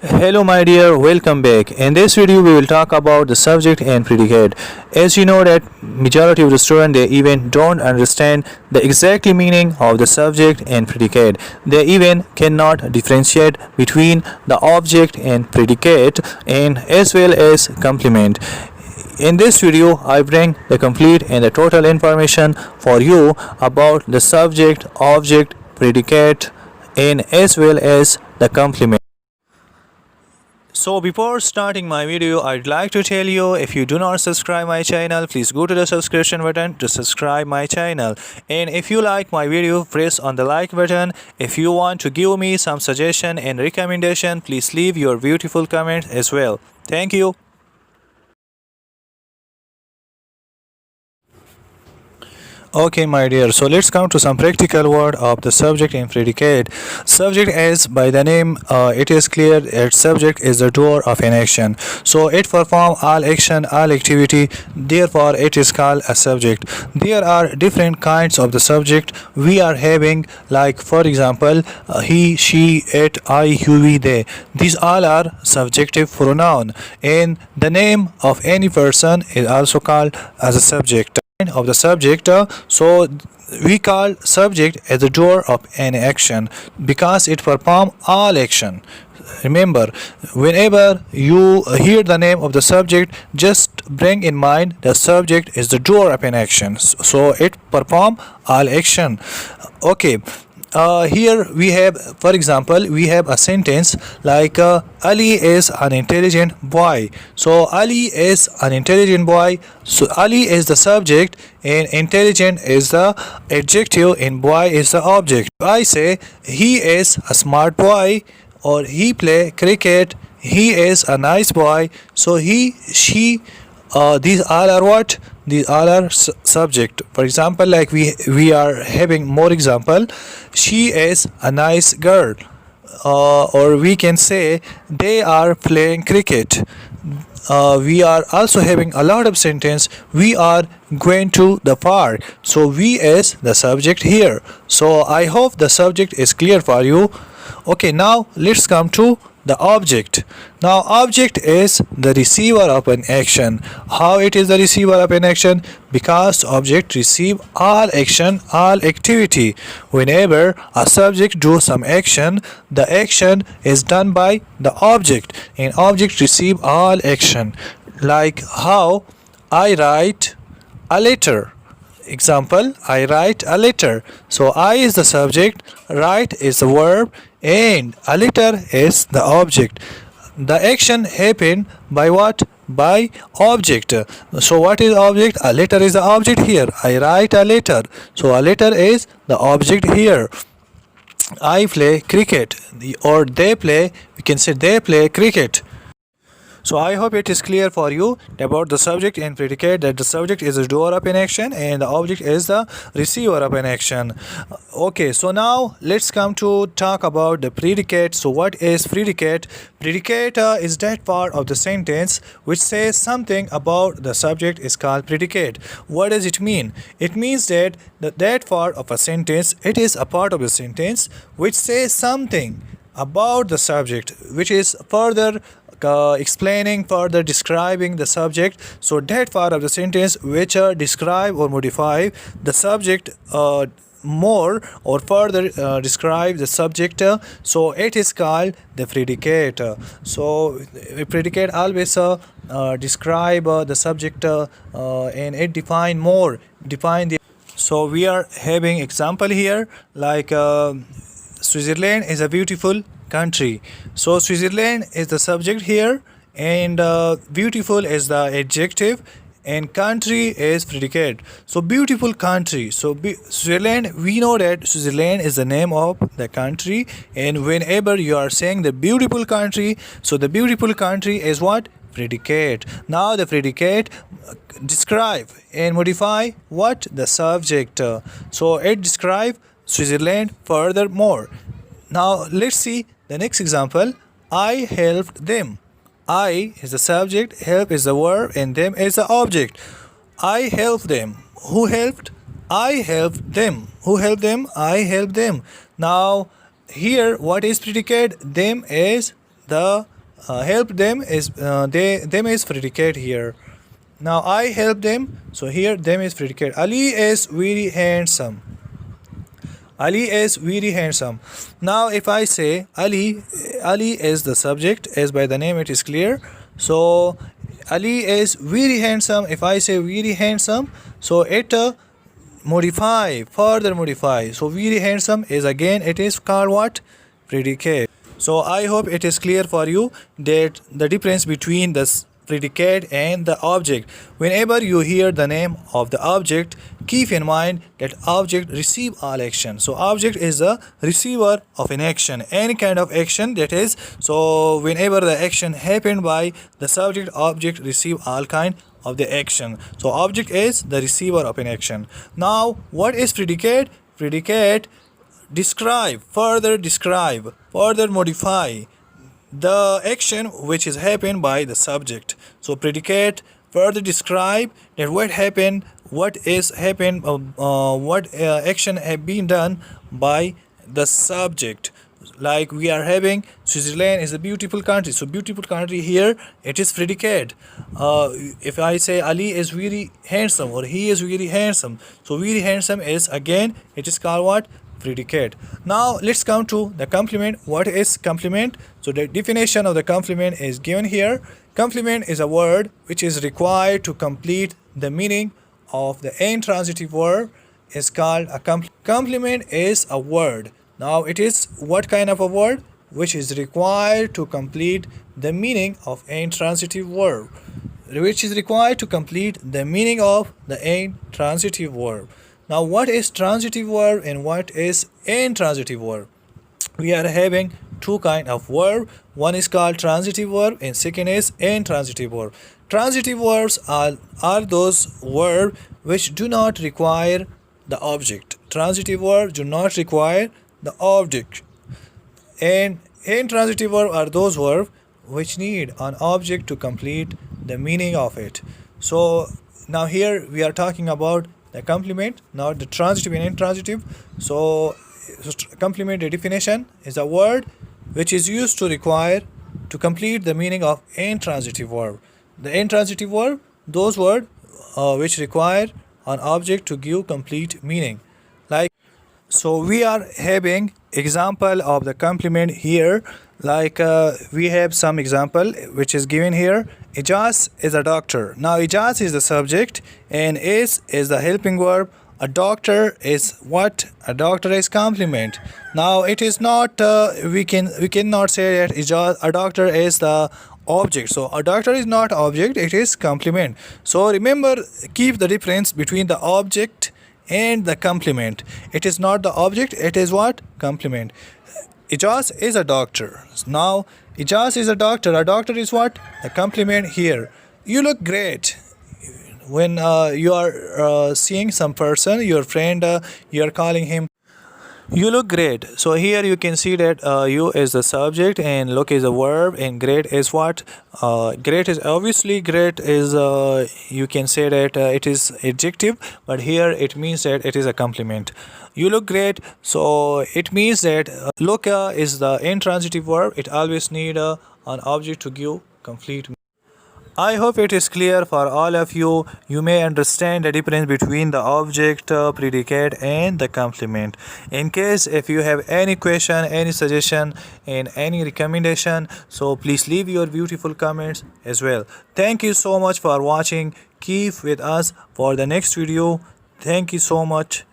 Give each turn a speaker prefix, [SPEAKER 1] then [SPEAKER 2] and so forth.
[SPEAKER 1] Hello my dear, welcome back. In this video we will talk about the subject and predicate. As you know that majority of the students they even don't understand the exact meaning of the subject and predicate. They even cannot differentiate between the object and predicate and as well as complement. In this video I bring the complete and the total information for you about the subject, object, predicate and as well as the complement. So before starting my video, I'd like to tell you, if you do not subscribe my channel, please go to the subscription button to subscribe my channel. And if you like my video, press on the like button. If you want to give me some suggestion and recommendation, please leave your beautiful comment as well. Thank you. Okay my dear, so let's come to some practical word of the subject and predicate. Subject, as by the name it is clear that subject is the doer of an action, so it performs all action, all activity, therefore it is called a subject. There are different kinds of the subject we are having, like for example he, she, it, I, you, we, they. These all are subjective pronoun, and the name of any person is also called as a subject of the subject. So we call subject as the doer of an action because it performs all action. Remember, whenever you hear the name of the subject, just bring in mind the subject is the doer of an action, so it performs all action. Okay. Here we have, for example, we have a sentence like Ali is an intelligent boy. So Ali is an intelligent boy. So Ali is the subject and intelligent is the adjective and boy is the object. I say he is a smart boy, or he play cricket, he is a nice boy. So he, she, these all are what? These all are subject. For example, like we are having more example. She is a nice girl, or we can say they are playing cricket. We are also having a lot of sentence. We are going to the park. So we is the subject here. So I hope the subject is clear for you. Okay, now let's come to the object. Now object is the receiver of an action. How it is the receiver of an action? Because object receive all action, all activity. Whenever a subject do some action, the action is done by the object and object receive all action. Like how I write a letter. Example, I write a letter. So I is the subject, write is the verb, and a letter is the object. The action happen by what? By object. So what is object? A letter is the object here. I write a letter. So a letter is the object here. I play cricket, or they play, we can say they play cricket. So I hope it is clear for you about the subject and predicate, that the subject is the doer of an action and the object is the receiver of an action. Okay, so now let's come to talk about the predicate. So what is predicate? Predicate is that part of the sentence which says something about the subject is called predicate. What does it mean? It means that that part of a sentence, it is a part of the sentence which says something about the subject, which is further explaining, further describing the subject. So that part of the sentence which describe or modify the subject more, or further describe the subject, so it is called the predicate. So a predicate always describe the subject and it define more, define the. So we are having example here like Switzerland is a beautiful country. So Switzerland is the subject here, and beautiful is the adjective, and country is predicate. So beautiful country. So Switzerland, we know that Switzerland is the name of the country, and whenever you are saying the beautiful country, so the beautiful country is what? Predicate. Now the predicate describe and modify what? The subject. So it describe Switzerland furthermore. Now let's see the next example. I helped them. I is the subject, help is the verb, and them is the object. I helped them. Who helped? I helped them. Who helped them? I helped them. Now here what is predicate? Them is the help them is them is predicate here. Now I help them, so here them is predicate. Ali is very handsome. Ali is very handsome. Now if I say Ali, Ali is the subject, as by the name it is clear. So Ali is very handsome. If I say very handsome, so it further modify. So very handsome is again, it is called what? Predicate. So I hope it is clear for you that the difference between the predicate and the object. Whenever you hear the name of the object, keep in mind that object receive all action. So object is the receiver of an action, any kind of action, that is. So whenever the action happened by the subject, object receive all kind of the action. So object is the receiver of an action. Now what is predicate? Predicate describe, further modify the action which is happened by the subject. So predicate further describe that what happened, what is happened, what action have been done by the subject. Like we are having Switzerland is a beautiful country. So beautiful country here, it is predicate. If I say Ali is very handsome or he is very handsome, so very handsome is again, it is called what? Predicate. Now let's come to the complement. What is complement? So the definition of the complement is given here. Complement is a word which is required to complete the meaning of the intransitive verb, is called a complement is a word. Now it is what kind of a word? Which is required to complete the meaning of intransitive verb. Which is required to complete the meaning of the intransitive verb. Now what is transitive verb and what is intransitive verb? We are having two kind of verb. One is called transitive verb and second is intransitive verb. Transitive verbs are those verbs which do not require the object. Transitive verbs do not require the object. And intransitive verbs are those verbs which need an object to complete the meaning of it. So now here we are talking about the complement, not the transitive and intransitive. So complement, the definition, is a word which is used to require to complete the meaning of intransitive verb. The intransitive verb, those words which require an object to give complete meaning. Like, so we are having example of the complement here. Like we have some example which is given here. Ijaz is a doctor. Now Ijaz is the subject and is the helping verb. A doctor is what? A doctor is complement. Now it is not we cannot say that Ijaz, a doctor is the object. So a doctor is not object, it is complement. So remember, keep the difference between the object and the complement. It is not the object, it is what? Complement. Ijaz is a doctor. Now Ijaz is a doctor. A doctor is what? A complement here. You look great. When you are seeing some person, your friend, you are calling him, you look great. So here you can see that you is the subject and look is a verb and great is what? Great is obviously, great is you can say that it is adjective, but here it means that it is a complement. You look great, so it means that look is the intransitive verb. It always need an object to give complete. I hope it is clear for all of you. You may understand the difference between the object, predicate and the complement. In case if you have any question, any suggestion and any recommendation, so please leave your beautiful comments as well. Thank you so much for watching. Keep with us for the next video. Thank you so much.